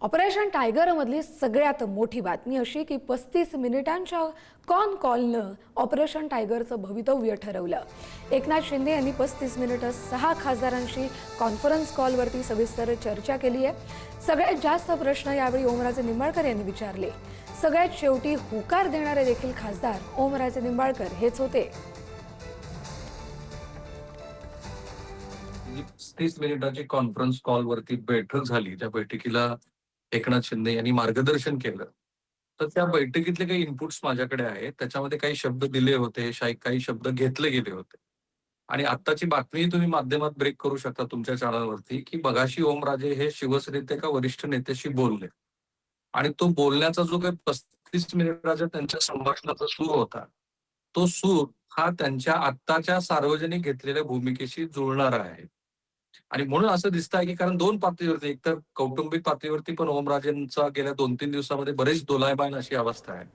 Operation टायगरमधली सगळ्यात मोठी बातमी अशी की 35 मिनिटांच्या कॉलनं ऑपरेशन टायगरचं भवितव्य ठरवलं। एकनाथ शिंदे यांनी 35 मिनिटं 6 खासदारांशी कॉन्फरन्स कॉलवरती सविस्तर चर्चा केली आहे। सगळ्यात जास्त प्रश्न यावेळी ओमराजे निंबाळकर यांनी विचारले। सगळ्यात शेवटी होकार देणारे देखील खासदार ओमराजे निंबाळकर हेच होते। 30 मिनिटाची कॉन्फरन्स कॉल वरती बैठक झाली। त्या बैठकीला एकनाथ शिंदे यांनी मार्गदर्शन केलं। तर त्या बैठकीतले काही इनपुट्स माझ्याकडे आहेत। त्याच्यामध्ये काही शब्द दिले होते, काही शब्द घेतले गेले होते। आणि आत्ताची बातमी तुम्ही माध्यमात ब्रेक करू शकता तुमच्या चॅनलवरती की मगाशी ओमराजे हे शिवसेनेचे एका वरिष्ठ नेत्याशी बोलले आणि तो बोलण्याचा जो काही 35 मिनिटाच्या त्यांच्या संभाषणाचा सूर होता, तो सूर हा त्यांच्या आत्ताच्या सार्वजनिक घेतलेल्या भूमिकेशी जुळणारा आहे। आणि म्हणून असं दिसतंय की कारण दोन पातळीवरती, एक तर कौटुंबिक पातळीवरती पण ओमराजेंचा गेल्या 2-3 दिवसामध्ये बरेच दोलायमान अशी अवस्था आहे।